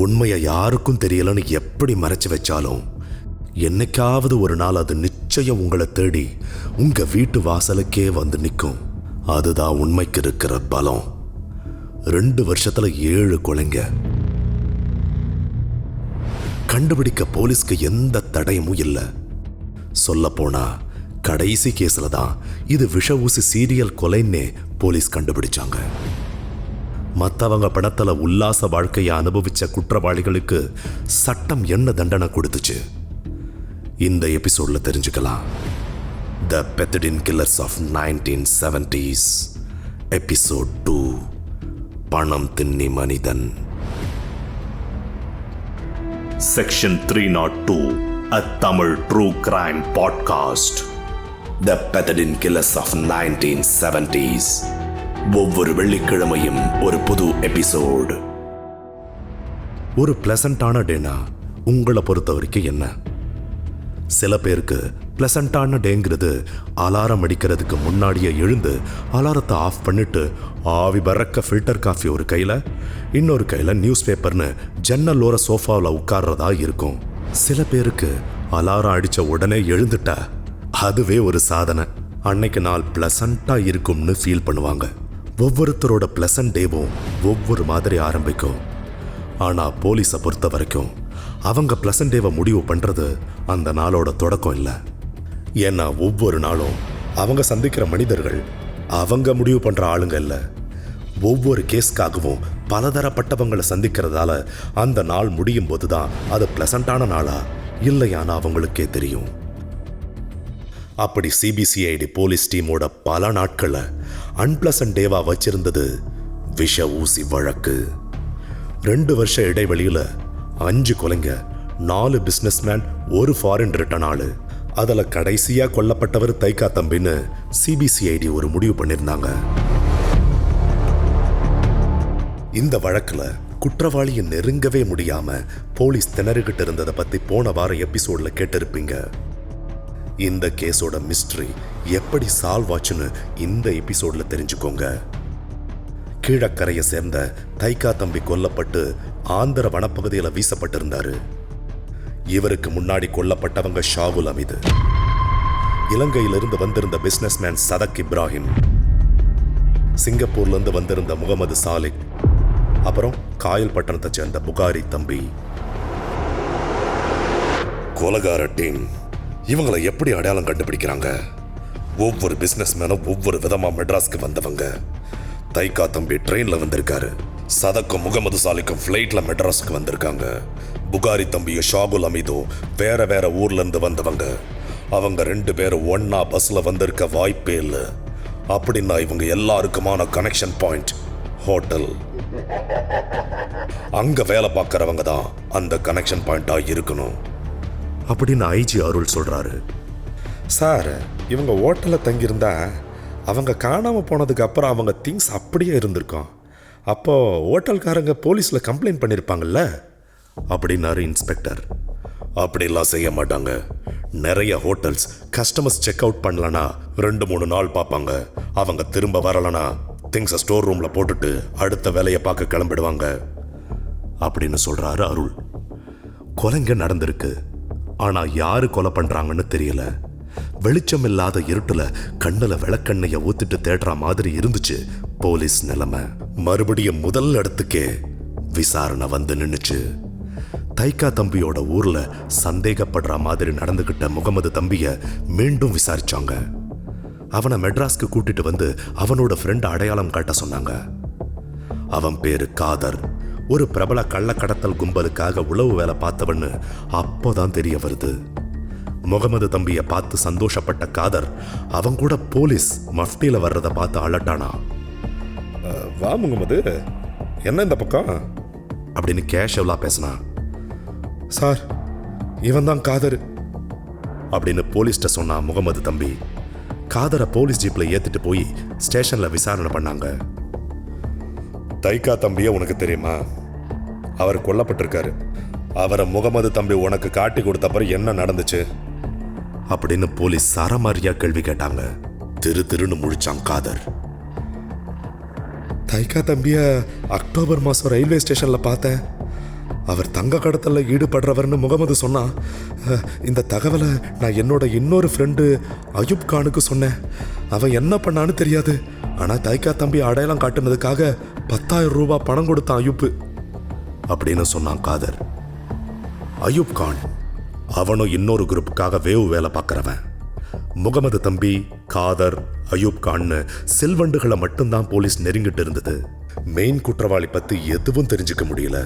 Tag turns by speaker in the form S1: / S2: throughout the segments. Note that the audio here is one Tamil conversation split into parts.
S1: உண்மையை யாருக்கும் தெரியலன்னு எப்படி மறைச்சு வச்சாலும் என்னைக்காவது ஒரு நாள் அது நிச்சயம் உங்களை தேடி உங்க வீட்டு வாசலுக்கே வந்து நிற்கும். அதுதான் உண்மைக்கு இருக்கிற பலம். 2 வருஷத்துல 7 கொலைங்க. கண்டுபிடிக்க போலீஸ்க்கு எந்த தடயமும் இல்லை. சொல்ல போனா கடைசி கேஸ்ல தான் இது விஷ ஊசி சீரியல் கொலைன்னே போலீஸ் கண்டுபிடிச்சாங்க. மற்றவங்க பணத்துல உல்லாச வாழ்க்கையை அனுபவிச்ச குற்றவாளிகளுக்கு சட்டம் என்ன தண்டனை கொடுத்துச்சு இந்த எபிசோட்ல தெரிஞ்சுக்கலாம். The pethidine killers of 1970s episode 2, பணம் தின்னி மனிதன். Section 302, a Tamil true crime podcast. The Pethadine Killers of 1970s. ஒவ்வொரு வெள்ளிக்கிழமையும் ஒரு புது எபிசோடு. ஒரு பிளசண்டான டேனா உங்களை பொறுத்த வரைக்கும் என்ன? சில பேருக்கு பிளசண்டான டேங்கிறது அலாரம் அடிக்கிறதுக்கு முன்னாடியே எழுந்து அலாரத்தை ஆஃப் பண்ணிட்டு ஆவி பறக்க ஃபில்டர் காஃபி ஒரு கையில், இன்னொரு கையில் நியூஸ் பேப்பர்னு ஜன்னல் ஓர சோஃபாவில் உட்கார்றதா இருக்கும். சில பேருக்கு அலாரம் அடித்த உடனே எழுந்துட்டா அதுவே ஒரு சாதனை. அன்னைக்கு நாள் பிளசண்டாக இருக்கும்னு ஃபீல் பண்ணுவாங்க. ஒவ்வொருத்தரோட பிளசன்ட் டேவும் ஒவ்வொரு மாதிரி ஆரம்பிக்கும். ஆனால் போலீஸை பொறுத்த வரைக்கும் அவங்க பிளசன்ட் டேவை முடிவு பண்ணுறது அந்த நாளோட தொடக்கம் இல்லை. ஏன்னா ஒவ்வொரு நாளும் அவங்க சந்திக்கிற மனிதர்கள் அவங்க முடிவு பண்ணுற ஆளுங்க இல்லை. ஒவ்வொரு கேஸ்க்காகவும் பலதரப்பட்டவங்களை சந்திக்கிறதால அந்த நாள் முடியும் போது தான் அது பிளசண்டான நாளா இல்லையான்னு அவங்களுக்கே தெரியும். அப்படி சிபிசிஐடி போலீஸ் டீமோட பல நாட்களை அன்பிளசன்ட் டேவா வச்சிருந்தது விஷ ஊசி வழக்கு. 2 வருஷ இடைவெளியில் 5 கொலைங்க, 4 பிஸ்னஸ்மேன், 1 ஃபாரின் ரிட்டர்ன் ஆளு. அதில் கடைசியாக கொல்லப்பட்டவர் தைக்கா தம்பின்னு சிபிசிஐடி ஒரு முடிவு பண்ணியிருந்தாங்க. இந்த வழக்கில் குற்றவாளியை நெருங்கவே முடியாம போலீஸ் திணறிக்கிட்டு இருந்ததை பற்றி போன வார எபிசோட்ல கேட்டிருப்பீங்க. இந்த கேஸோட மிஸ்ட்ரி எப்படி சால்வ் ஆச்சுன்னு இந்த எபிசோட்ல தெரிஞ்சுக்கோங்க. கீழக்கரையை சேர்ந்த தைக்கா தம்பி கொல்லப்பட்டு ஆந்திர வனப்பகுதியில் வீசப்பட்டிருந்தாரு. இவருக்கு முன்னாடி கொல்லப்பட்டவங்க ஷாகுல் அமீது, இலங்கையிலிருந்து வந்திருந்த பிசினஸ்மேன் சதக் இப்ராஹிம், சிங்கப்பூர்லேருந்து வந்திருந்த முகமது சாலிக், அப்புறம் காயல் பட்டணத்தை சேர்ந்த புகாரி தம்பி. கொலகார டீம் இவங்களை எப்படி அடையாளம் கண்டுபிடிக்கிறாங்க? ஒவ்வொரு பிசினஸ்மேனும் ஒவ்வொரு விதமா மெட்ராஸ்க்கு வந்தவங்க. தைக்கா தம்பி ட்ரெயின்ல வந்திருக்காரு. சதக்கும் முகமது சாலிக்கும் ஃப்ளைட்ல மெட்ராஸ்க்கு வந்திருக்காங்க. புகாரி தம்பியும் ஷாகுல் அமீதும் வேற வேற ஊர்ல இருந்து வந்தவங்க. அவங்க 2 பேரும் ஒன்னா பஸ்ல வந்திருக்க வாய்ப்பே இல்லை. அப்படின்னா இவங்க எல்லாருக்குமான கனெக்ஷன் பாயிண்ட் ஹோட்டல். அங்க வேலை பார்க்கறவங்க தான் அந்த கனெக்ஷன் பாயிண்டா இருக்கணும் அப்படின்னு ஐஜி அருள் சொல்றாரு. சார், இவங்க ஹோட்டலில் தங்கியிருந்தா அவங்க காணாமல் போனதுக்கு அப்புறம் அவங்க திங்ஸ் அப்படியே இருந்திருக்கோம். அப்போ ஹோட்டல்காரங்க போலீஸில் கம்ப்ளைண்ட் பண்ணியிருப்பாங்கல்ல அப்படின்னாரு இன்ஸ்பெக்டர். அப்படிலாம் செய்ய மாட்டாங்க. நிறைய ஹோட்டல்ஸ் கஸ்டமர்ஸ் செக் அவுட் பண்ணலனா 2-3 நாள் பார்ப்பாங்க. அவங்க திரும்ப வரலனா திங்ஸை ஸ்டோர் ரூமில் போட்டுட்டு அடுத்த வேலையை பார்க்க கிளம்பிடுவாங்க அப்படின்னு சொல்றாரு அருள். கொலைங்க நடந்திருக்கு, ஆனா யாரு கொலை பண்றாங்கன்னு தெரியல. வெளிச்சம் இல்லாத இருட்டுல கண்ணுல விளக்கெண்ணைய ஊத்திட்டு தேடுற மாதிரி இருந்துச்சு போலீஸ் நிலைமை. மறுபடியும் முதல் இடத்துக்கே விசாரணை வந்து நின்னுச்சு. தைக்கா தம்பியோட ஊர்ல சந்தேகப்படுற மாதிரி நடந்துகிட்ட முகமது தம்பிய மீண்டும் விசாரிச்சாங்க. அவனை மெட்ராஸ்க்கு கூட்டிட்டு வந்து அவனோட ஃப்ரெண்ட் அடையாளம் காட்ட சொன்னாங்க. அவன் பேரு காதர். ஒரு பிரபல கள்ளக்கடத்தல் கும்பலுக்காக உளவு வேலை பார்த்தவன்னு அப்போதான் தெரிய வருது. முகமது தம்பியை பார்த்து சந்தோஷப்பட்ட காதர் அவன் கூட போலீஸ் மஃப்டியில வர்றதை பார்த்து அலட்டானா. வா முகமது, என்ன இந்த பக்கம் அப்படின்னு கேஷுவலா பேசினா. சார், இவன் தான் காதர் அப்படின்னு போலீஸ்ட சொன்னா முகமது தம்பி. காதரை போலீஸ் ஜீப்ல ஏத்திட்டு போய் ஸ்டேஷன்ல விசாரணை பண்ணாங்க. தைக்கா தம்பியை உனக்கு தெரியுமா? அவர் கொல்லப்பட்டிருக்காரு. அவரை முகமது தம்பி உனக்கு காட்டி கொடுத்தப்பறம் என்ன நடந்துச்சு அப்படின்னு போலீஸ் சரமாரியா கேள்வி கேட்டாங்க. திருன்னு முழிச்சான் காதர். தைக்கா தம்பிய அக்டோபர் மாசம் ரயில்வே ஸ்டேஷன்ல பார்த்தேன். அவர் தங்க கடத்தல ஈடுபடுறவர்னு முகமது சொன்னா. இந்த தகவலை நான் என்னோட இன்னொரு ஃப்ரெண்டு அயூப் கானுக்கு சொன்னேன். அவன் என்ன பண்ணான்னு தெரியாது. ஆனால் தைக்கா தம்பி அடையாளம் காட்டுனதுக்காக 10,000 ரூபாய் பணம் கொடுத்தான் அயூப்பு அப்படின்னு சொன்னான் காதர். அயூப் கான் அவனும் இன்னொரு குரூப்புக்காக வேவு வேலை பார்க்குறவன். முகமது தம்பி, காதர், அயூப் கான்னு செல்வண்டுகளை மட்டும்தான் போலீஸ் நெருங்கிட்டு இருந்தது. மெயின் குற்றவாளி பற்றி எதுவும் தெரிஞ்சுக்க முடியல.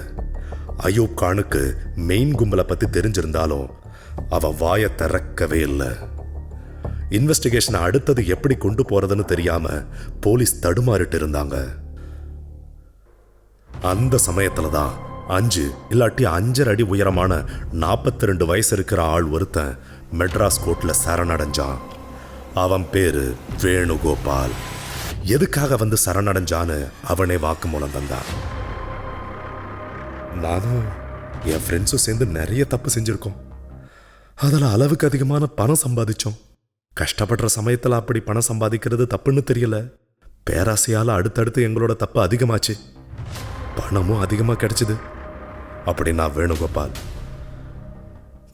S1: அயூப் கானுக்கு மெயின் கும்பலை பற்றி தெரிஞ்சிருந்தாலும் அவன் வாயை திறக்கவே இல்லை. இன்வெஸ்டிகேஷனை அடுத்தது எப்படி கொண்டு போறதுன்னு தெரியாம போலீஸ் தடுமாறிட்டு இருந்தாங்க. அந்த சமயத்துல தான் 5 இல்லாட்டி 5.5 அடி உயரமான 42 வயசு இருக்கிற ஆள் ஒருத்தன் மெட்ராஸ் கோர்ட்ல சரணடைஞ்சான். அவன் பேரு வேணுகோபால். எதுக்காக வந்து சரணடைஞ்சான்னு அவனே வாக்குமூலம் தந்தான். நானும் என் ஃப்ரெண்ட்ஸும் சேர்ந்து நிறைய தப்பு செஞ்சிருக்கோம். அதில் அளவுக்கு அதிகமான பணம் சம்பாதிச்சோம். கஷ்டப்படுற சமயத்தில் அப்படி பணம் சம்பாதிக்கிறது தப்புன்னு தெரியல. பேராசையால் அடுத்தடுத்து எங்களோட தப்பு அதிகமாச்சு. பணமும் அதிகமாக கிடைச்சிது அப்படின்னா வேணுகோபால்.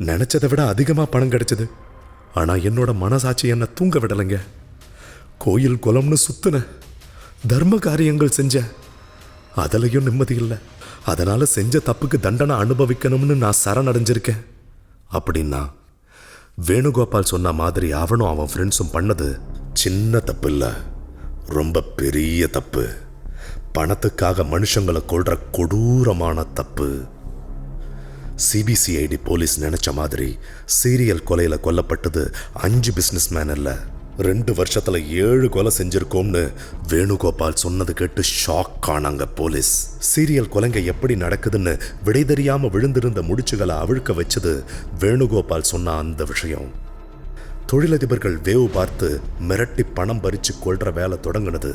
S1: நினைச்சதை விட அதிகமாக பணம் கிடைச்சது. ஆனால் என்னோட மனசாட்சி என்னை தூங்க விடலைங்க. கோயில் குளம்னு சுத்துன, தர்ம காரியங்கள் செஞ்சேன், அதிலையும் நிம்மதி இல்லை. அதனால செஞ்ச தப்புக்கு தண்டனை அனுபவிக்கணும்னு நான் சரணடைஞ்சிருக்கேன் அப்படின்னா வேணுகோபால் சொன்ன மாதிரி அவனும் அவன் ஃப்ரெண்ட்ஸும் பண்ணது சின்ன தப்பு இல்லை, ரொம்ப பெரிய தப்பு. பணத்துக்காக மனுஷங்களை கொல்ற கொடூரமான தப்பு. சிபிசிஐடி போலீஸ் நினைச்ச மாதிரி சீரியல் கொலையில கொல்லப்பட்டது 5 பிசினஸ் மேன் இல்ல, 2 வருஷத்துல 7 கொலை செஞ்சிருக்கோம்னு வேணுகோபால் சொன்னது கேட்டு ஷாக் ஆனாங்க போலீஸ். சீரியல் கொலைங்க எப்படி நடக்குதுன்னு விடை தெரியாம விழுந்திருந்த முடிச்சுகளை அவிழ்க்க வச்சது வேணுகோபால் சொன்ன அந்த விஷயம். தொழிலதிபர்கள் வேவு பார்த்து மிரட்டி பணம் பறிச்சு கொள்ற வேலை தொடங்கினது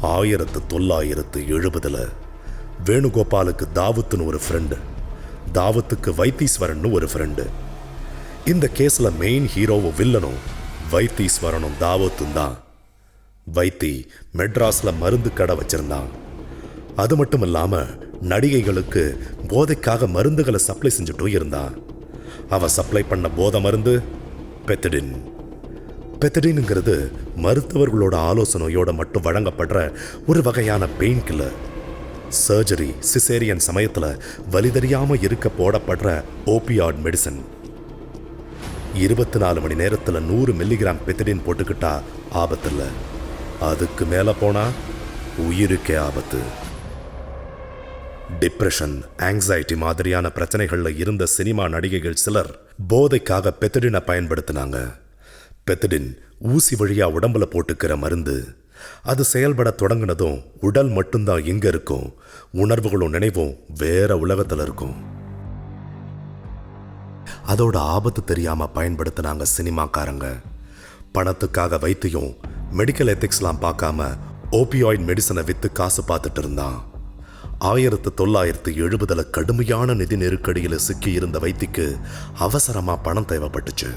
S1: 1970. வேணுகோபாலுக்கு தாவூத்னு ஒரு ஃப்ரெண்டு, தாவூத்துக்கு வைத்தீஸ்வரன் ஒரு ஃப்ரெண்டு. இந்த கேஸ்ல மெயின் ஹீரோவும் வில்லனும் வைத்தீஸ்வரனும் தாவூத்தும் தான். வைத்தி மெட்ராஸ்ல மருந்து கடை வச்சிருந்தான். அது மட்டும் இல்லாம நடிகைகளுக்கு போதைக்காக மருந்துகளை சப்ளை செஞ்சுட்டும் இருந்தான். அவன் சப்ளை பண்ண போதை மருந்து பெத்தடின். பெத்தடின்ங்கிறது மருத்துவர்களோட ஆலோசனையோட மட்டும் வழங்கப்படுற ஒரு வகையான பெயின் கில்லர். சர்ஜரி, சிசேரியன் சமயத்துல வலி தெரியாம இருக்க போடப்படுற ஓபியாய்ட் மெடிசன். 24 மணி நேரத்துல 100 மில்லிகிராம் பெத்தடின் போட்டுக்கிட்டா ஆபத்து. அதுக்கு மேல போனா உயிருக்கே ஆபத்து. டிப்ரெஷன், ஆங்ஸைட்டி மாதிரியான பிரச்சனைகள்ல இருந்த சினிமா நடிகைகள் சிலர் போதைக்காக பெத்தடினை பயன்படுத்தினாங்க. பெத்தடின் ஊசி வழியா உடம்புல போட்டுக்கிற மருந்து. அது செயல்பட தொடங்கினதும் உடல் மட்டும்தான் எங்க இருக்கும், உணர்வுகளும் நினைவும் வேற உலகத்துல இருக்கும். அதோட ஆபத்து தெரியாம பயன்படுத்தினாங்க சினிமாக்காரங்க. பணத்துக்காக வைத்தியம், மெடிக்கல் எத்திக்ஸ்லாம் பார்க்காம ஓபியாய்ட் மெடிசனை வித்து காசு பார்த்துட்டு இருந்தான். 1970 கடுமையான நிதி நெருக்கடியில் சிக்கி இருந்த வைத்திக்கு அவசரமா பணம் தேவைப்பட்டுச்சு.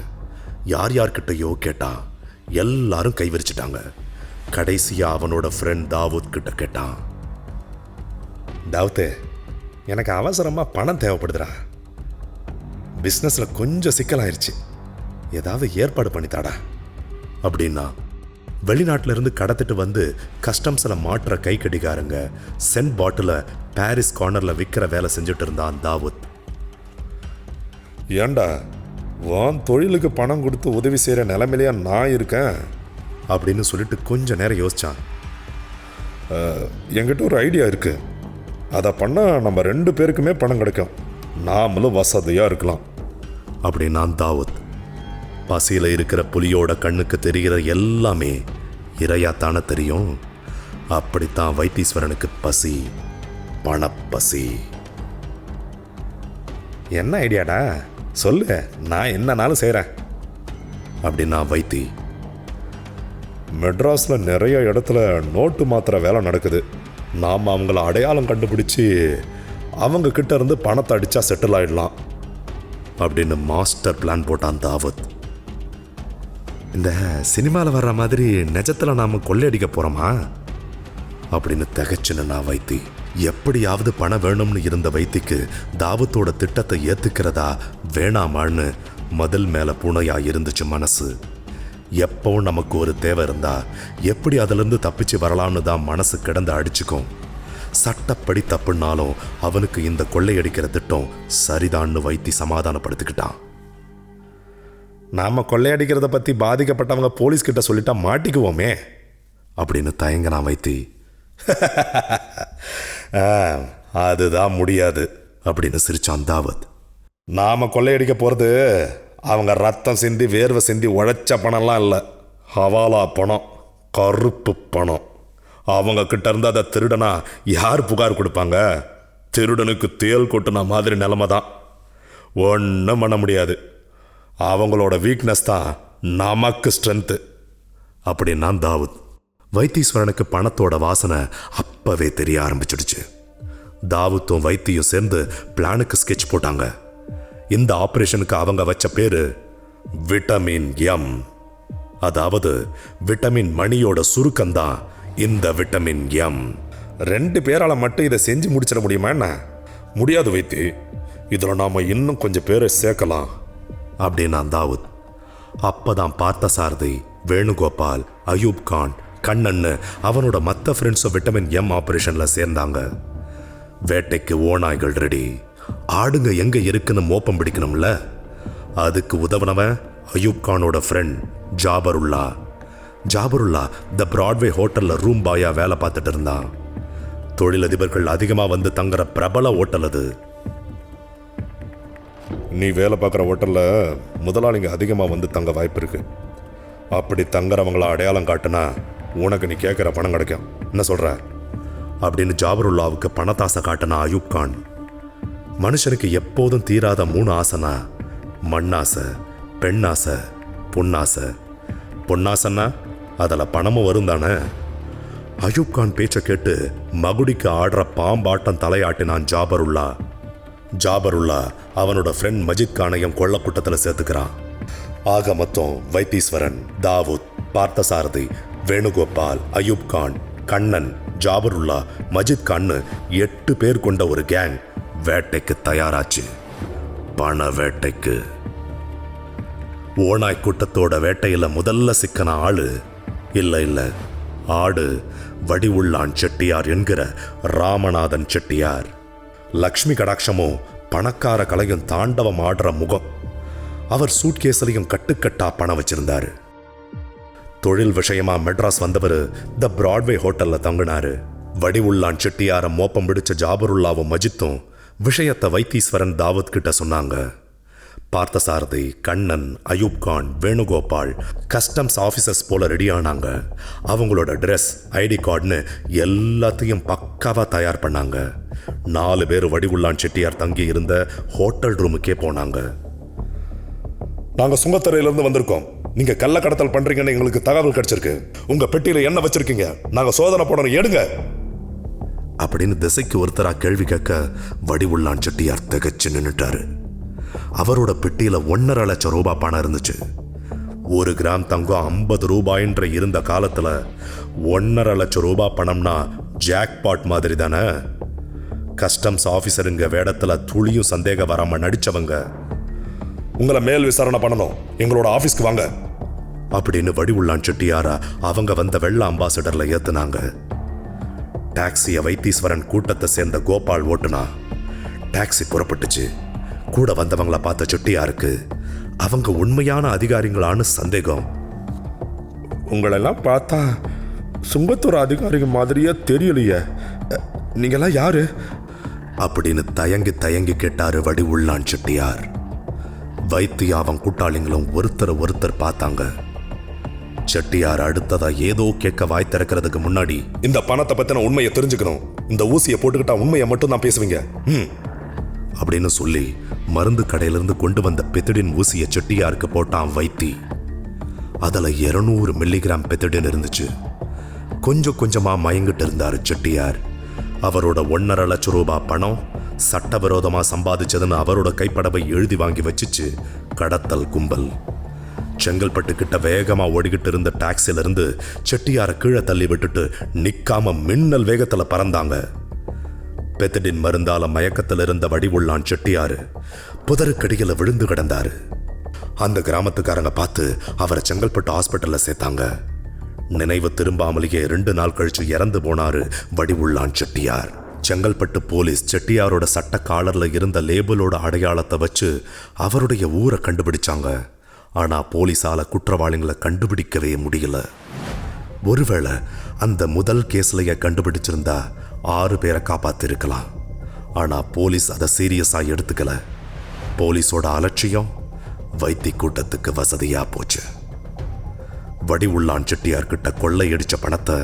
S1: யார்கிட்டயோ கேட்டா எல்லாரும் கைவிரிச்சிட்டாங்க. கடைசியா அவனோட ஃப்ரெண்ட் தாவூத் கிட்ட கேட்டான். தாவூத், எனக்கு அவசரமா பணம் தேவைப்படுதுடா. பிஸ்னஸ்ல கொஞ்சம் சிக்கலாயிருச்சு, ஏதாவது ஏற்பாடு பண்ணித்தாடா அப்படின்னா. வெளிநாட்டில இருந்து கடத்திட்டு வந்து கஸ்டம்ஸில் மாற்ற கை கடிகாரங்க சென்ட் பாட்டில பாரிஸ் கார்னர்ல விற்கிற வேலை செஞ்சுட்டு இருந்தான் தாவூத். ஏண்டா, வான் தொழிலுக்கு பணம் கொடுத்து உதவி செய்கிற நிலைமையிலையா நான் இருக்கேன் அப்படின்னு சொல்லிட்டு கொஞ்ச நேரம் யோசிச்சான். என்கிட்ட ஒரு ஐடியா இருக்கு, அதை பண்ணால் நம்ம 2 பேருக்குமே பணம் கிடைக்கும், நாமளும் வசதியாக இருக்கலாம் அப்படின்னா தாவூத். பசியில் இருக்கிற புலியோட கண்ணுக்கு தெரிகிற எல்லாமே இரையாத்தான தெரியும். அப்படித்தான் வைத்தீஸ்வரனுக்கு பசி, பணப்பசி. என்ன ஐடியாடா சொல்லு, நான் என்னன்னாலும் செய்கிறேன் அப்படின்னா வைத்தி. மெட்ராஸில் நிறைய இடத்துல நோட்டு மாத்திர வேலை நடக்குது. நாம் அவங்கள அடையாளம் கண்டுபிடிச்சி அவங்க கிட்ட இருந்து பணத்தை அடித்தா செட்டில் ஆகிடலாம் அப்படின்னு மாஸ்டர் பிளான் போட்டான் தாவூத். இந்த சினிமாவில் வர்ற மாதிரி நிஜத்தில் நாம் கொள்ளையடிக்க போகிறோமா அப்படின்னு திகைச்சுன்னு நான் வைத்தி. எப்படியாவது பணம் வேணும்னு இருந்த வைத்திக்கு தாவத்தோட திட்டத்தை ஏத்துக்கிறதா வேணாமான்னு முதல் மேல பூனையா இருந்துச்சு மனசு. எப்பவும் நமக்கு ஒரு தேவை இருந்தா எப்படி அதிலிருந்து தப்பிச்சு வரலாம்னு தான் மனசு கிடந்து அடிச்சுக்கும். சட்டப்படி தப்புனாலும் அவனுக்கு இந்த கொள்ளையடிக்கிற திட்டம் சரிதான்னு வைத்தி சமாதானப்படுத்திக்கிட்டான். நாம கொள்ளையடிக்கிறத பத்தி பாதிக்கப்பட்டவங்க போலீஸ் கிட்ட சொல்லிட்டா மாட்டிக்குவோமே அப்படின்னு தயங்கினான் வைத்தி. அதுதான் முடியாது அப்படின்னு சிரிச்சான் தாவத். நாம கொள்ளையடிக்க போறது அவங்க ரத்தம் சிந்தி வேர்வை சிந்தி உழைச்ச பணம்லாம் இல்லை, ஹவாலா பணம், கருப்பு பணம். அவங்க கிட்ட இருந்து அதை திருடனா யார் புகார் கொடுப்பாங்க? திருடனுக்கு தேல் கொட்டுன மாதிரி நிலைமை தான். ஒன்றும் பண்ண முடியாது. அவங்களோட வீக்னஸ் தான் நமக்கு ஸ்ட்ரென்த்து அப்படின்னா தாவூத். வைத்தீஸ்வரனுக்கு பணத்தோட வாசனை அப்பவே தெரிய ஆரம்பிச்சிடுச்சு. தாவூத்தும் வைத்தியும் சேர்ந்து பிளானுக்கு ஸ்கெட்ச் போட்டாங்க. இந்த ஆபரேஷனுக்கு அவங்க வச்ச பேரு விட்டமின் எம். அதாவது விட்டமின் மணியோட சுருக்கம்தான் இந்த விட்டமின் எம். 2 பேரால மட்டும் இதை செஞ்சு முடிச்சிட முடியுமா என்ன? முடியாது வைத்தி, இதில் நாம இன்னும் கொஞ்சம் பேரை சேர்க்கலாம் அப்படின்னா தாவூத். அப்பதான் பார்த்தசாரதி, வேணுகோபால், அயூப் கான், கண்ணன்னு அவனோட மற்ற ஃப்ரெண்ட்ஸும் விட்டமின் எம் ஆபரேஷன்ல சேர்ந்தாங்க. வேட்டைக்கு ஓநாய்கள் ரெடி. ஆடுங்க எங்க இருக்குன்னு மோப்பம் பிடிக்கணும்ல. அதுக்கு உதவுனவன் அயூப் கானோட ஃப்ரெண்ட் ஜாபருல்லா. ஜாபருல்லா த பிராட்வே ஹோட்டல்ல ரூம் பாயா வேலை பார்த்துட்டு இருந்தான். தொழிலதிபர்கள் அதிகமாக வந்து தங்குற பிரபல ஹோட்டல் அது. நீ வேலை பார்க்குற ஹோட்டலில் முதலாளிங்க அதிகமாக வந்து தங்க வாய்ப்பு இருக்கு. அப்படி தங்குறவங்கள அடையாளம் காட்டுனா உனக்கு நீ கேட்குற பணம் கிடைக்கும். என்ன சொல்ற அப்படின்னு ஜாபருல்லாவுக்கு பணத்தாசை காட்டினா அயூப் கான். மனுஷனுக்கு எப்போதும் தீராத 3 ஆசைனா மண்ணாசை, பெண்ணாசை, பொன்னாசை. பொன்னாசைன்னா அதில் பணமும் வரும் தானே. அயூப் கான் பேச்சை கேட்டு மகுடிக்கு ஆடுற பாம்பாட்டம் தலையாட்டினான் ஜாபருல்லா. ஜாபருல்லா அவனோட ஃப்ரெண்ட் மஜித் கானையும் கொள்ளக்கூட்டத்தில் சேர்த்துக்கிறான். ஆக மொத்தம் வைத்தீஸ்வரன், தாவூத், பார்த்தசாரதி, வேணுகோபால், அயூப் கான், கண்ணன், ஜாபருல்லா, மஜித் கான்னு 8 பேர் கொண்ட ஒரு கேங் வேட்டைக்கு தயாராச்சு. பண வேட்டைக்கு. ஓநாய் கூட்டத்தோட வேட்டையில் முதல்ல சிக்கன ஆளு இல்ல ஆடு வடிவுள்ளான் செட்டியார் என்கிற ராமநாதன் செட்டியார். லக்ஷ்மி கடாட்சமும் பணக்கார கலையும் தாண்டவம் ஆடுற முகம். அவர் சூட்கேஸ்லையும் கட்டுக்கட்டா பணம் வச்சிருந்தாரு. தொழில் விஷயமா மெட்ராஸ் வந்தவர் த பிராட்வே ஹோட்டல்ல தங்கினாரு. வடிவுள்ளான் செட்டியார மோப்பம் பிடிச்ச ஜாபருல்லாவும் மஜித்தும் விஷயத்தை வைத்தீஸ்வரன் தாவூத் கிட்ட சொன்னாங்க. பார்த்தசாரதி, கண்ணன், அயூப் கான், வேணுகோபால் கஸ்டம்ஸ் ஆஃபீஸர்ஸ் போல ரெடி ஆனாங்க. அவங்களோட ட்ரெஸ், ஐடி கார்டுன்னு எல்லாத்தையும் பக்காவா தயார் பண்ணாங்க. 4 பேர் வடிவுள்ளான் செட்டியார் தங்கி இருந்த ஹோட்டல் ரூமுக்கே போனாங்க. நாங்க சுங்கத்துறையிலிருந்து வந்திருக்கோம். நீங்க கள்ள கடத்தல் பண்றீங்கன்னு எங்களுக்கு தகவல் கிடைச்சிருக்கு. உங்க பெட்டியில என்ன வச்சிருக்கீங்க? நாங்க சோதனை போடணும், எடுங்க அப்படின்னு திசைக்கு ஒருத்தரா கேள்வி கேட்க வடிவுள்ளான் செட்டியார் திகைச்சு நின்னுட்டாரு. அவரோட பெட்டியில 1.5 லட்சம் ரூபாய் பணம் இருந்துச்சு. 1 கிராம் தங்கம் 50 ரூபாயின்ற இருந்த காலத்துல 1.5 லட்சம் ரூபாய் பணம்னா ஜாக்பாட் மாதிரி தானே. கஸ்டம்ஸ் ஆபீசருங்க வேடத்துல துளியும் சந்தேகம் வராம நடிச்சவங்க, உங்களை மேல் விசாரணை பண்ணணும், எங்களோட ஆபீஸ்க்கு வாங்க அப்படின்னு வடிவுள்ளான் செட்டியாரா அவங்க வந்த வெள்ள அம்பாசடர்ல ஏத்துனாங்க. டாக்ஸியை வைத்தீஸ்வரன் கூட்டத்தை சேர்ந்த கோபால் ஓட்டுனா. டாக்ஸி புறப்பட்டுச்சு. கூட வந்தவங்களை பார்த்த செட்டியாருக்கு அவங்க உண்மையான அதிகாரிகளான்னு சந்தேகம். உங்களெல்லாம் பார்த்தா சுங்கத்துறை அதிகாரிகள் மாதிரியே தெரியலையே, நீங்கெல்லாம் யாரு அப்படின்னு தயங்கி கேட்டாரு வடிவுள்ளான் செட்டியார். வைத்திய அவன் கூட்டாளிங்களும் ஒருத்தர் பார்த்தாங்க. செட்டியார் அடுத்ததா ஏதோ கேட்க வாய் திறக்கிறதுக்கு முன்னாடி, இந்த பணத்தை பத்தின உண்மையை தெரிஞ்சுக்கணும், இந்த ஊசியை போட்டுக்கிட்டா உண்மையை மட்டும் தான் பேசுவீங்க அப்படின்னு சொல்லி மருந்து கடையிலிருந்து கொண்டு வந்த பெத்திடின் ஊசியை செட்டியாருக்கு போட்டான் வைத்தி. அதுல 200 மில்லிகிராம் பெத்திடின் இருந்துச்சு. கொஞ்சமா மயங்கிட்டு இருந்தாரு செட்டியார். அவரோட 1.5 லட்சம் ரூபாய் பணம் சட்டவிரோதமா சம்பாதிச்சதுன்னு அவரோட கைப்படவை எழுதி வாங்கி வச்சுச்சு கடத்தல் கும்பல். செங்கல்பட்டு கிட்ட வேகமா ஓடிக்கிட்டு இருந்த டாக்ஸில இருந்து செட்டியார கீழே தள்ளி விட்டுட்டு நிக்காம மின்னல் வேகத்துல பறந்தாங்க. பெத்தடின் மருந்தால மயக்கத்தில் இருந்த வடிவுள்ளான் செட்டியாரு புதருக்கடியில விழுந்து கிடந்தாரு. அந்த கிராமத்துக்காரங்க பார்த்து அவரை செங்கல்பட்டு ஹாஸ்பிட்டல்ல சேர்த்தாங்க. நினைவு திரும்பாமலேயே 2 நாள் கழிச்சு இறந்து போனாரு வடிவுள்ளான் செட்டியார். செங்கல்பட்டு போலீஸ் செட்டியாரோட சட்ட காலர்ல இருந்த லேபிளோட அடையாளத்தை வச்சு அவருடைய ஊரை கண்டுபிடிச்சாங்க. ஆனா போலீஸால குற்றவாளிகளை கண்டுபிடிக்கவே முடியல. ஒருவேளை அந்த முதல் கேஸ்லயே கண்டுபிடிச்சிருந்தா 6 பேரை காப்பாத்திருக்கலாம். ஆனா போலீஸ் அதை சீரியஸா எடுத்துக்கல. போலீஸோட அலட்சியம் வைத்தி கூட்டத்துக்கு வசதியா போச்சு. வடிவுள்ளான் செட்டியார் கிட்ட கொள்ளையடிச்ச பணத்தை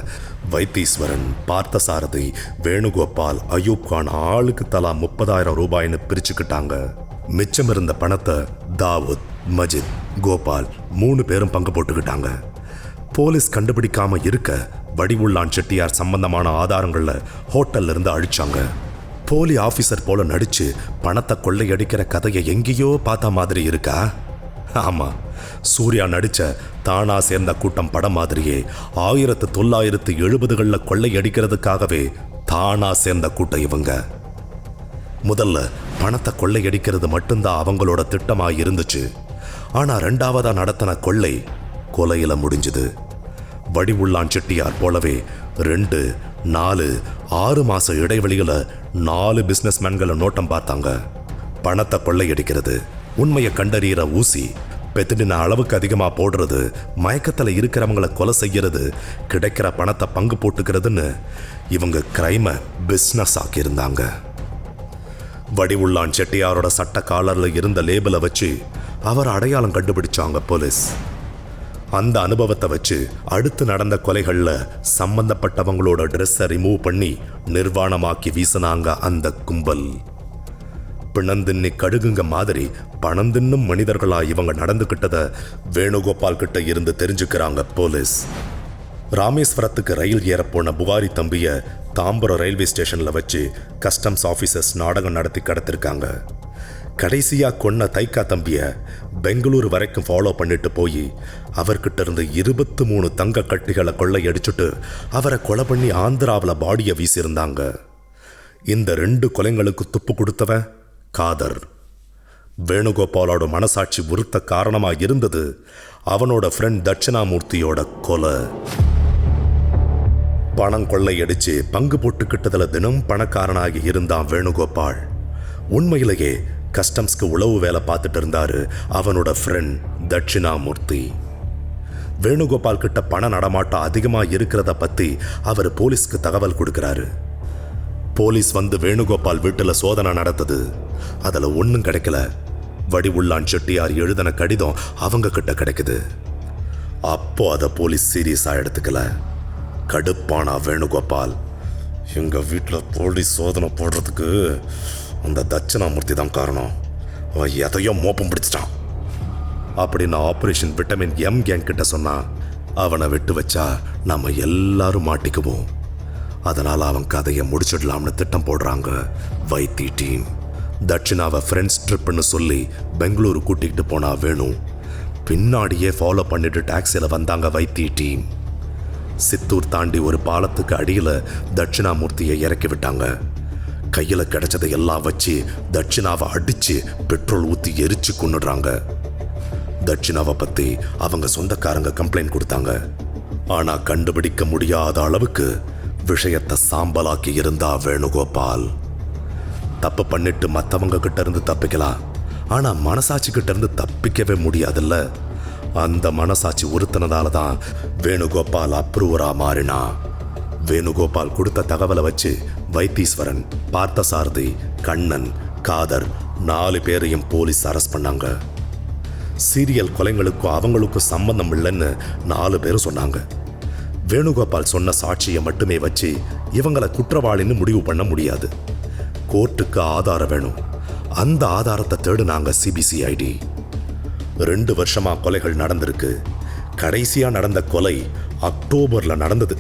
S1: வைத்தீஸ்வரன், பார்த்தசாரதி, வேணுகோபால், அயூப் கான் ஆளுக்கு தலா 30,000 ரூபாய்னு பிரிச்சுக்கிட்டாங்க. மிச்சம் இருந்த பணத்தை தாவூத், மஜித், கோபால் 3 பேரும் பங்கு போட்டுக்கிட்டாங்க. போலீஸ் கண்டுபிடிக்காம இருக்க வடிவுள்ளான் செட்டியார் சம்பந்தமான ஆதாரங்கள்ல ஹோட்டல்ல இருந்து அழிச்சாங்க. போலி ஆபீசர் போல நடிச்சு பணத்தை கொள்ளையடிக்கிற கதையை எங்கேயோ பார்த்த மாதிரி இருக்கா? ஆமா, சூர்யா நடிச்ச தானா சேர்ந்த கூட்டம் படம் மாதிரியே 1970களில் கொள்ளையடிக்கிறதுக்காகவே தானா சேர்ந்த கூட்டம் இவங்க. முதல்ல பணத்தை கொள்ளையடிக்கிறது மட்டும்தான் அவங்களோட திட்டமா இருந்துச்சு. ஆனா 2ஆவதா நடத்தின கொள்ளை கொலையில முடிஞ்சுது. வடிவுள்ளான் செட்டியார் போலவே 2, 4, 6 மாச இடைவெளியில 4 பிசினஸ்மேன்களை நோட்டம் பார்த்தாங்க. பணத்தை கொள்ளையடிக்கிறது, உண்மையை கண்டறிகிற ஊசி, பெத்தின அளவுக்கு அதிகமா போடுறது, மயக்கத்துல இருக்கிறவங்களை கொலை செய்யறது, கிடைக்கிற பணத்தை பங்கு போட்டுக்கிறதுன்னு இவங்க கிரைமை பிசினஸ் ஆக்கியிருந்தாங்க. வடிவுள்ளான் செட்டியாரோட சட்ட காலர்ல இருந்த லேபிளை வச்சு அவர் அடையாளம் கண்டுபிடிச்சாங்க போலீஸ். அந்த அனுபவத்தை வச்சு அடுத்து நடந்த கொலைகள்ல சம்பந்தப்பட்டவங்களோட ட்ரெஸ்ஸை ரிமூவ் பண்ணி நிர்வாணமாக்கி வீசினாங்க அந்த கும்பல். பிணந்தின்னி கடுகுங்க மாதிரி பணம் தின்னும் மனிதர்களா இவங்க நடந்துகிட்டத வேணுகோபால் கிட்ட இருந்து தெரிஞ்சுக்கிறாங்க போலீஸ். ராமேஸ்வரத்துக்கு ரயில் ஏறப்போன புகாரி தம்பிய தாம்பரம் ரயில்வே ஸ்டேஷன்ல வச்சு கஸ்டம்ஸ் ஆபீசர்ஸ் நாடகம் நடத்தி கடத்திருக்காங்க. கடைசியா கொன்ன தைக்கா தம்பிய பெங்களூர் வரைக்கும் ஃபாலோ பண்ணிட்டு போய் அவர்கிட்ட இருந்து 23 தங்க கட்டிகளை கொள்ளையடிச்சுட்டு அவரை கொலை பண்ணி ஆந்திராவில் பாடியை வீசியிருந்தாங்க. இந்த 2 கொலைங்களுக்கு துப்பு கொடுத்தவன் காதர். வேணுகோபாலோட மனசாட்சி உறுத்த காரணமா இருந்தது அவனோட ஃப்ரெண்ட் தட்சிணாமூர்த்தியோட கொலை. பணம் கொள்ளையடிச்சு பங்கு போட்டுக்கிட்டதுல தினம் பணக்காரனாகி இருந்தான் வேணுகோபால். உண்மையிலேயே கஸ்டம்ஸ்க்கு உளவு வேலை பார்த்துட்டு இருந்தாரு அவனோட ஃப்ரெண்ட் தட்சிணாமூர்த்தி. வேணுகோபால் கிட்ட பண நடமாட்டம் அதிகமா இருக்கிறத பத்தி அவர் போலீஸ்க்கு தகவல் கொடுக்கிறாரு. போலீஸ் வந்து வேணுகோபால் வீட்டுல சோதனை நடத்துது. அதுல ஒன்னும் கிடைக்கல. வடிவுள்ளான் செட்டியார் எழுதின கடிதம் அவங்க கிட்ட கிடைக்குது. அப்போ அதை போலீஸ் சீரியஸா எடுத்துக்கல. கடுப்பானா வேணுகோபால், எங்க வீட்டுல போலீஸ் சோதனை போடுறதுக்கு அந்த தட்சிணாமூர்த்தி தான் காரணம், அவன் எதையோ மோப்பம் பிடிச்சிட்டான் அப்படின்னு ஆபரேஷன் விட்டமின் M கேங் கிட்ட சொன்னா, அவனை விட்டு வச்சா நம்ம எல்லாரும் மாட்டிக்குவோம். அதனால அவன் கதையை முடிச்சிடலாம்னு திட்டம் போடுறாங்க வைத்தி டீம். தட்சிணாவை ஃப்ரெண்ட்ஸ் ட்ரிப்னு சொல்லி பெங்களூரு கூட்டிகிட்டு போனா வேணு. பின்னாடியே ஃபாலோ பண்ணிட்டு டாக்ஸியில் வந்தாங்க வைத்தி டீம். சித்தூர் தாண்டி ஒரு பாலத்துக்கு அடியில் தட்சிணாமூர்த்தியை இறக்கி விட்டாங்க. கையில் கிடைச்சதை எல்லாம் வச்சு தட்சிணாவை அடிச்சு பெட்ரோல் ஊற்றி எரிச்சு கொன்னுடுறாங்க. தட்சிணாவை பற்றி அவங்க சொந்தக்காரங்க கம்ப்ளைண்ட் கொடுத்தாங்க. ஆனால் கண்டுபிடிக்க முடியாத அளவுக்கு விஷயத்தை சாம்பலாக்கி இருந்தா வேணுகோபால். தப்பு பண்ணிட்டு மற்றவங்க கிட்ட இருந்து தப்பிக்கலாம், ஆனால் மனசாட்சி கிட்ட இருந்து தப்பிக்கவே முடியாதுல்ல. அந்த மனசாட்சி உறுத்தினதால தான் வேணுகோபால் அப்ரூவரா மாறினா. வேணுகோபால் கொடுத்த தகவலை வச்சு வைத்தீஸ்வரன், பார்த்தசாரதி, கண்ணன், காதர் 4 பேரையும் போலீஸ் அரெஸ்ட் பண்ணாங்க. சீரியல் கொலைங்களுக்கும் அவங்களுக்கும் சம்பந்தம் இல்லைன்னு 4 பேரும் சொன்னாங்க. வேணுகோபால் சொன்ன சாட்சியை மட்டுமே வச்சு இவங்களை குற்றவாளின்னு முடிவு பண்ண முடியாது. கோர்ட்டுக்கு ஆதாரம் வேணும். அந்த ஆதாரத்தை தேடுனாங்க CBCID. 2 வருஷமா கொலைகள் நடந்திருக்கு. கடைசியா நடந்த கொலை அக்டோபர்ல நடந்தது.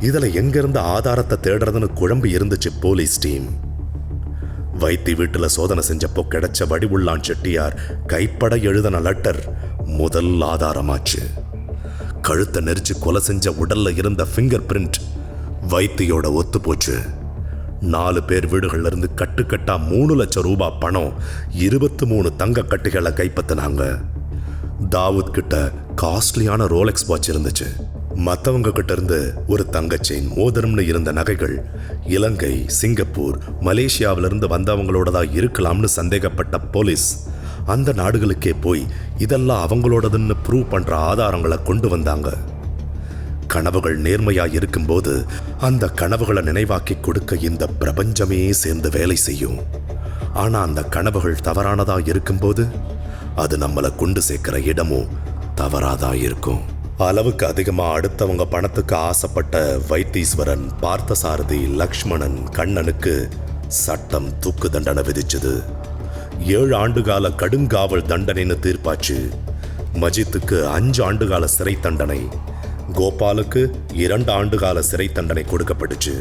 S1: இதுல எங்கிருந்து ஆதாரத்தை தேடுறதுன்னு குழம்பு இருந்துச்சு போலீஸ் டீம். வைத்தி வீட்டுல சோதனை செஞ்சப்போ கிடைச்ச வடிவுள்ளான் செட்டியார் கைப்பட எழுதின லெட்டர் முதல் ஆதாரமாச்சு. கழுத்தை நெரிச்சு கொலை செஞ்ச உடல்ல இருந்த ஃபிங்கர் பிரிண்ட் வைத்தியோட ஒத்து போச்சு. 4 பேர் வீடுகள்ல இருந்து கட்டுக்கட்டா 3 லட்சம் ரூபாய் பணம், 23 தங்க கட்டிகளை கைப்பற்றினாங்க. தாவூத் கிட்ட காஸ்ட்லியான ரோலெக்ஸ் வாட்ச் இருந்துச்சு. மற்றவங்க கிட்ட இருந்து ஒரு தங்க செயின், மோதிரம்னு இருந்த நகைகள் இலங்கை, சிங்கப்பூர், மலேசியாவிலிருந்து வந்தவங்களோடதா இருக்கலாம்னு சந்தேகப்பட்ட போலீஸ் அந்த நாடுகளுக்கே போய் இதெல்லாம் அவங்களோடதுன்னு ப்ரூவ் பண்ற ஆதாரங்களை கொண்டு வந்தாங்க. கனவுகள் நேர்மையா இருக்கும்போது அந்த கனவுகளை நினைவாக்கி கொடுக்க இந்த பிரபஞ்சமே சேர்ந்து வேலை செய்யும். ஆனா அந்த கனவுகள் தவறானதா இருக்கும்போது அது நம்மளை கொண்டு சேர்க்கிற இடமும் தவறாதா இருக்கும். அளவுக்கு அதிகமா அடுத்தவங்க பணத்துக்கு ஆசைப்பட்ட வைத்தீஸ்வரன், பார்த்தசாரதி, லக்ஷ்மணன், கண்ணனுக்கு சட்டம் தூக்கு தண்டனை விதிச்சது. 7 ஆண்டுகால கடுங்காவல் தண்டனைன்னு தீர்ப்பாச்சு. மஜித்துக்கு 5 ஆண்டுகால சிறை தண்டனை, கோபாலுக்கு 2 ஆண்டுகால சிறை தண்டனை கொடுக்கப்பட்டுச்சு.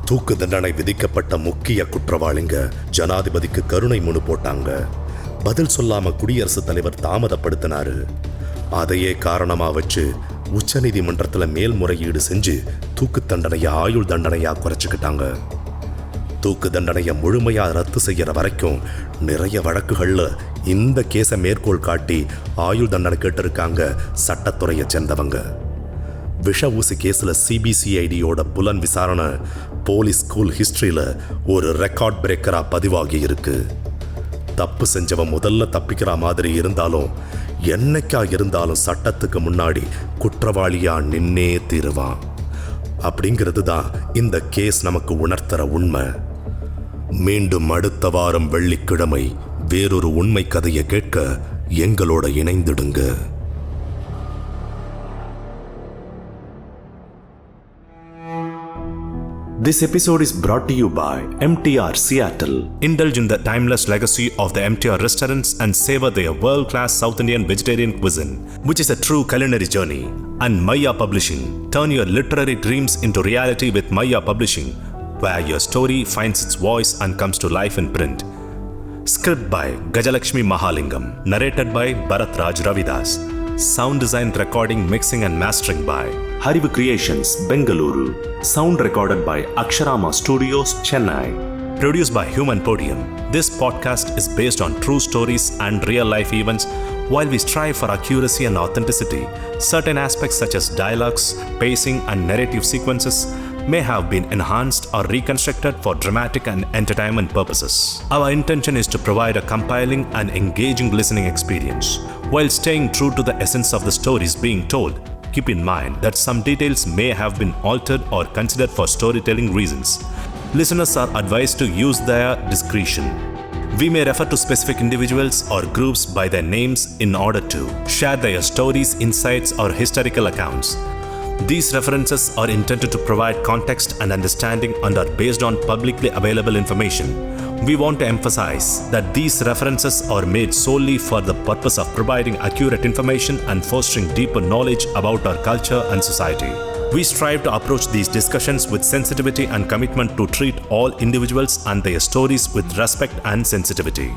S1: தூக்கு தண்டனை விதிக்கப்பட்ட முக்கிய குற்றவாளிங்க ஜனாதிபதிக்கு கருணை மனு போட்டாங்க. பதில் சொல்லாம குடியரசுத் தலைவர் தாமதப்படுத்தினாரு. அதையே காரணமா வச்சு உச்ச நீதிமன்றத்தில் மேல்முறையீடு செஞ்சு தூக்கு தண்டனையை ஆயுள் தண்டனையா குறைச்சிக்கிட்டாங்க. தூக்கு தண்டனையை முழுமையா ரத்து செய்யற வரைக்கும் நிறைய வழக்குகள்ல இந்த கேஸை மேற்கோள் காட்டி ஆயுள் தண்டனை கேட்டிருக்காங்க சட்டத்துறையை சேர்ந்தவங்க. விஷ ஊசி கேஸ்ல சிபிசிஐடியோட புலன் விசாரணை போலீஸ் ஸ்கூல் ஹிஸ்டரியில ஒரு ரெக்கார்ட் பிரேக்கரா பதிவாகி இருக்கு. தப்பு செஞ்சவன் முதல்ல தப்பிக்கிற மாதிரி இருந்தாலும் என்னைக்கா இருந்தாலும் சட்டத்துக்கு முன்னாடி குற்றவாளியா நின்னே தீருவான். அப்படிங்கிறது தான் இந்த கேஸ் நமக்கு உணர்த்துற உண்மை. மீண்டும் அடுத்த வாரம் வெள்ளிக்கிழமை வேறொரு உண்மை கதையை கேட்க எங்களோட இணைந்திடுங்க.
S2: This episode is brought to you by MTR Seattle.
S3: Indulge in the timeless legacy of the MTR restaurants and savor their world-class South Indian vegetarian cuisine, which is a true culinary journey. And Maya Publishing. Turn your literary dreams into reality with Maya Publishing, where your story finds its voice and comes to life in print. Script by Gajalakshmi Mahalingam. Narrated by Bharat Raj Ravidas. Sound design, recording, mixing and mastering by
S2: Harivu Creations, Bengaluru. Sound recorded by Aksharama Studios, Chennai.
S3: Produced by Human Podium. This podcast is based on true stories and real-life events. While we strive for accuracy and authenticity, certain aspects such as dialogues, pacing and narrative sequences may have been enhanced or reconstructed for dramatic and entertainment purposes. Our intention is to provide a compelling and engaging listening experience. While staying true to the essence of the stories being told, keep in mind that some details may have been altered or considered for storytelling reasons. Listeners are advised to use their discretion. We may refer to specific individuals or groups by their names in order to share their stories, insights, or historical accounts. These references are intended to provide context and understanding and are based on publicly available information. We want to emphasize that these references are made solely for the purpose of providing accurate information and fostering deeper knowledge about our culture and society. We strive to approach these discussions with sensitivity and commitment to treat all individuals and their stories with respect and sensitivity.